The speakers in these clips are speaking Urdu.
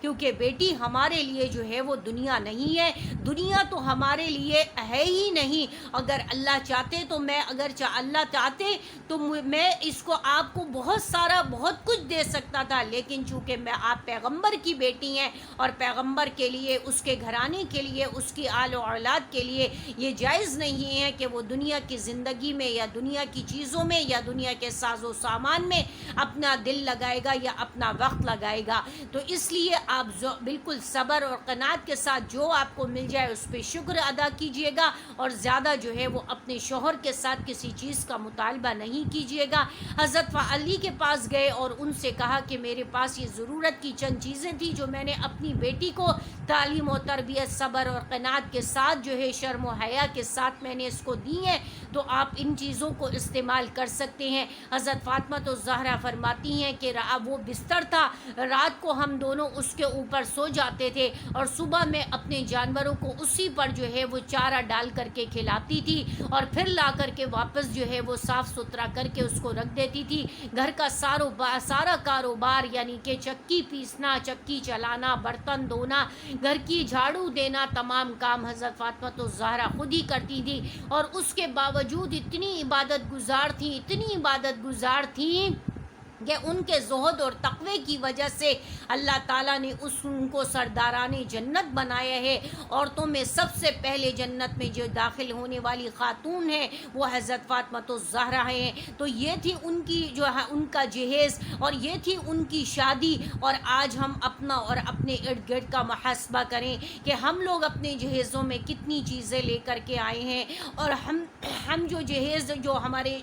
کیونکہ بیٹی ہمارے لیے جو ہے وہ دنیا نہیں ہے، دنیا تو ہمارے لیے ہے ہی نہیں۔ اگر اللہ چاہتے تو اللہ چاہتے تو میں اس کو آپ کو بہت کچھ دے سکتا تھا، لیکن چونکہ آپ پیغمبر کی بیٹی ہیں اور پیغمبر کے لیے، اس کے گھرانے کے لیے، اس کی آل و اولاد کے لیے یہ جائز نہیں ہے کہ وہ دنیا کی زندگی میں یا دنیا کی چیزوں میں یا دنیا کے ساز و سامان میں اپنا دل لگائے گا یا اپنا وقت لگائے گا۔ تو اس لیے آپ بالکل صبر اور قناعت کے ساتھ جو آپ کو مل جائے اس پہ شکر ادا کیجئے گا، اور زیادہ جو ہے وہ اپنے شوہر کے ساتھ کسی چیز کا مطالبہ نہیں کیجئے گا۔ حضرت علی کے پاس گئے اور ان سے کہا کہ میرے پاس یہ ضرورت کی چند چیزیں تھیں جو میں نے اپنی بیٹی کو تعلیم و تربیت، صبر اور قناعت کے ساتھ جو ہے شرم و حیا کے ساتھ میں نے اس کو دی ہیں، تو آپ ان چیزوں کو استعمال کر سکتے ہیں۔ حضرت فاطمہ الزہرا فرماتی ہیں کہ وہ بستر تھا، رات کو ہم دونوں اس کے اوپر سو جاتے تھے اور صبح میں اپنے جانوروں کو اسی پر جو ہے وہ چارہ ڈال کر کے کھلاتی تھی، اور پھر لا کر کے واپس جو ہے وہ صاف ستھرا کر کے اس کو رکھ دیتی تھی۔ گھر کا سارا کاروبار یعنی کہ چکی پیسنا، چکی چلانا، برتن دھونا، گھر کی جھاڑو دینا، تمام کام حضرت فاطمہ الزہرا خود ہی کرتی تھی، اور اس کے باوجود اتنی عبادت گزار تھیں کہ ان کے زہد اور تقوی کی وجہ سے اللہ تعالیٰ نے ان کو سرداران جنت بنایا ہے۔ عورتوں میں سب سے پہلے جنت میں جو داخل ہونے والی خاتون ہیں وہ حضرت فاطمہ الزہرا ہیں۔ تو یہ تھی ان کی ان کا جہیز، اور یہ تھی ان کی شادی۔ اور آج ہم اپنا اور اپنے ارد گرد کا محاسبہ کریں کہ ہم لوگ اپنے جہیزوں میں کتنی چیزیں لے کر کے آئے ہیں، اور ہم جو جہیز ہمارے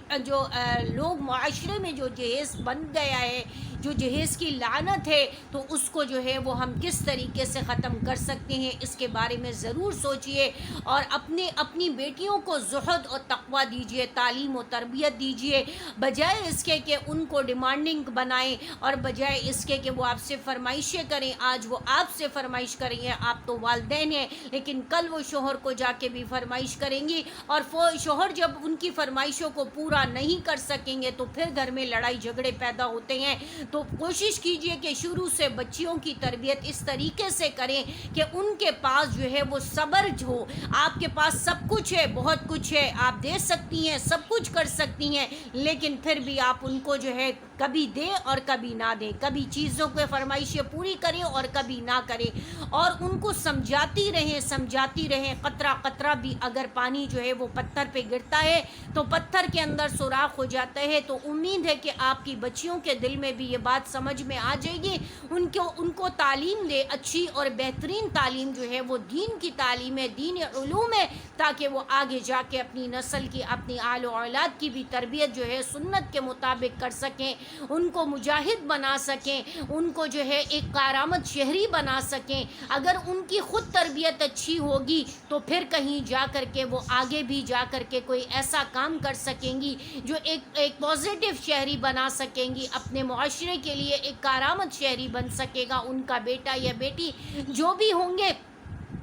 لوگ معاشرے میں جو جہیز بن گیا ہے، جو جہیز کی لعنت ہے، تو اس کو جو ہے وہ ہم کس طریقے سے ختم کر سکتے ہیں، اس کے بارے میں ضرور سوچئے، اور اپنی بیٹیوں کو زہد اور تقوی دیجئے، تعلیم و تربیت دیجئے، بجائے اس کے کہ ان کو ڈیمانڈنگ بنائیں، اور بجائے اس کے کہ وہ آپ سے فرمائشیں کریں۔ آج وہ آپ سے فرمائش کریں گے، آپ تو والدین ہیں، لیکن کل وہ شوہر کو جا کے بھی فرمائش کریں گی، اور شوہر جب ان کی فرمائشوں کو پورا نہیں کر سکیں گے تو پھر گھر میں لڑائی جھگڑے پیدا ہوتے ہیں۔ تو کوشش کیجئے کہ شروع سے بچیوں کی تربیت اس طریقے سے کریں کہ ان کے پاس جو ہے وہ صبر ہو۔ آپ کے پاس سب کچھ ہے، بہت کچھ ہے، آپ دے سکتی ہیں، سب کچھ کر سکتی ہیں، لیکن پھر بھی آپ ان کو جو ہے کبھی دیں اور کبھی نہ دیں، کبھی چیزوں کے فرمائشیں پوری کریں اور کبھی نہ کریں، اور ان کو سمجھاتی رہیں۔ قطرہ قطرہ بھی اگر پانی جو ہے وہ پتھر پہ گرتا ہے تو پتھر کے اندر سوراخ ہو جاتا ہے۔ تو امید ہے کہ آپ کی بچیوں کے دل میں بھی یہ بات سمجھ میں آ جائے گی۔ ان کو تعلیم دے، اچھی اور بہترین تعلیم جو ہے وہ دین کی تعلیم ہے، دین علوم ہے، تاکہ وہ آگے جا کے اپنی نسل کی، اپنی آل و اولاد کی بھی تربیت جو ہے سنت کے مطابق کر سکیں، ان کو مجاہد بنا سکیں، ان کو جو ہے ایک کارآمد شہری بنا سکیں۔ اگر ان کی خود تربیت اچھی ہوگی تو پھر کہیں جا کر کے وہ آگے بھی جا کر کے کوئی ایسا کام کر سکیں گی جو ایک پازیٹیو شہری بنا سکیں گی، اپنے معاشرے کے لیے ایک کارآمد شہری بن سکے گا ان کا بیٹا یا بیٹی جو بھی ہوں گے۔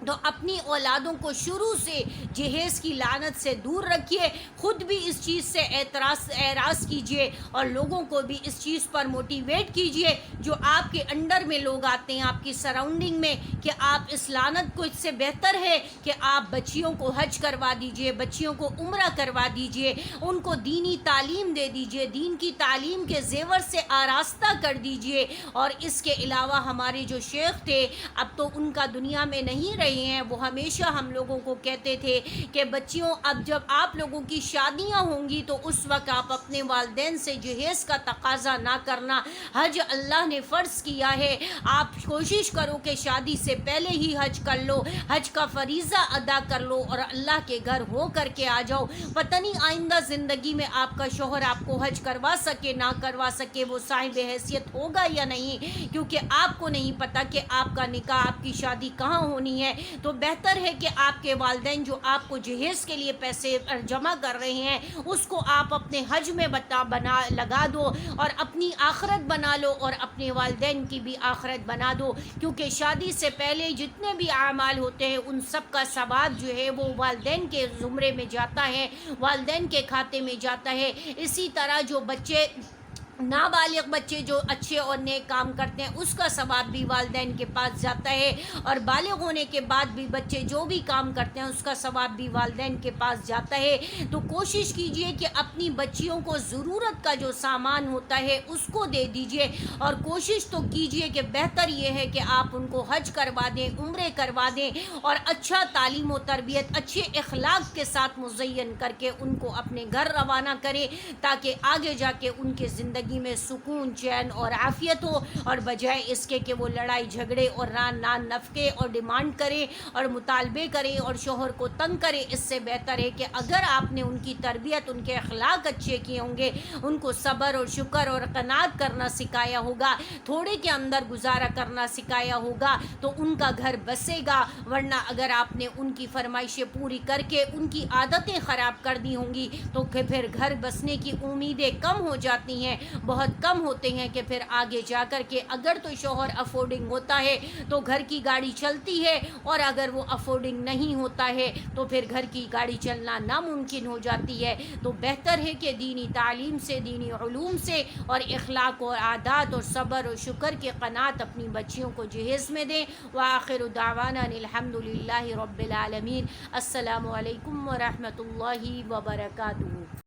تو اپنی اولادوں کو شروع سے جہیز کی لعنت سے دور رکھیے، خود بھی اس چیز سے اعراض کیجیے، اور لوگوں کو بھی اس چیز پر موٹیویٹ کیجیے جو آپ کے انڈر میں لوگ آتے ہیں، آپ کی سراؤنڈنگ میں، کہ آپ اس لعنت کو، اس سے بہتر ہے کہ آپ بچیوں کو حج کروا دیجیے، بچیوں کو عمرہ کروا دیجیے، ان کو دینی تعلیم دے دیجیے، دین کی تعلیم کے زیور سے آراستہ کر دیجیے۔ اور اس کے علاوہ ہمارے جو شیخ تھے، اب تو ان کا دنیا میں نہیں رہے ہیں، وہ ہمیشہ ہم لوگوں کو کہتے تھے کہ بچیوں، اب جب آپ لوگوں کی شادیاں ہوں گی تو اس وقت آپ اپنے والدین سے جہیز کا تقاضا نہ کرنا، حج اللہ نے فرض کیا ہے، آپ کوشش کرو کہ شادی سے پہلے ہی حج کر لو، حج کا فریضہ ادا کر لو اور اللہ کے گھر ہو کر کے آ جاؤ۔ پتہ نہیں آئندہ زندگی میں آپ کا شوہر آپ کو حج کروا سکے نہ کروا سکے، وہ صاحب حیثیت ہوگا یا نہیں، کیونکہ آپ کو نہیں پتہ کہ آپ کا نکاح، آپ کی شادی کہاں ہونی ہے۔ تو بہتر ہے کہ آپ کے والدین جو آپ کو جہیز کے لیے پیسے جمع کر رہے ہیں اس کو آپ اپنے حج میں لگا دو، اور اپنی آخرت بنا لو اور اپنے والدین کی بھی آخرت بنا دو، کیونکہ شادی سے پہلے جتنے بھی اعمال ہوتے ہیں ان سب کا ثواب جو ہے وہ والدین کے زمرے میں جاتا ہے، والدین کے کھاتے میں جاتا ہے۔ اسی طرح جو بچے نابالغ بچے جو اچھے اور نیک کام کرتے ہیں اس کا ثواب بھی والدین کے پاس جاتا ہے، اور بالغ ہونے کے بعد بھی بچے جو بھی کام کرتے ہیں اس کا ثواب بھی والدین کے پاس جاتا ہے۔ تو کوشش کیجئے کہ اپنی بچیوں کو ضرورت کا جو سامان ہوتا ہے اس کو دے دیجئے، اور کوشش تو کیجئے کہ بہتر یہ ہے کہ آپ ان کو حج کروا دیں، عمرے کروا دیں، اور اچھا تعلیم و تربیت اچھے اخلاق کے ساتھ مزین کر کے ان کو اپنے گھر روانہ کریں، تاکہ آگے جا کے ان کے زندگی میں سکون، چین اور عافیت ہو، اور بجائے اس کے کہ وہ لڑائی جھگڑے اور نان نفقے اور ڈیمانڈ کرے اور مطالبے کرے اور شوہر کو تنگ کرے۔ اس سے بہتر ہے کہ اگر آپ نے ان کی تربیت، ان کے اخلاق اچھے کیے ہوں گے، ان کو صبر اور شکر اور قناعت کرنا سکھایا ہوگا، تھوڑے کے اندر گزارا کرنا سکھایا ہوگا، تو ان کا گھر بسے گا۔ ورنہ اگر آپ نے ان کی فرمائشیں پوری کر کے ان کی عادتیں خراب کر دی ہوں گی تو پھر گھر بسنے کی امیدیں کم ہو جاتی ہیں، بہت کم ہوتے ہیں، کہ پھر آگے جا کر کے اگر تو شوہر افورڈنگ ہوتا ہے تو گھر کی گاڑی چلتی ہے، اور اگر وہ افورڈنگ نہیں ہوتا ہے تو پھر گھر کی گاڑی چلنا ناممکن ہو جاتی ہے۔ تو بہتر ہے کہ دینی تعلیم سے، دینی علوم سے، اور اخلاق اور عادات اور صبر اور شکر کی قناعت اپنی بچیوں کو جہیز میں دیں۔ وآخر دعوانا الحمدللہ رب العالمین۔ السلام علیکم ورحمۃ اللہ وبرکاتہ۔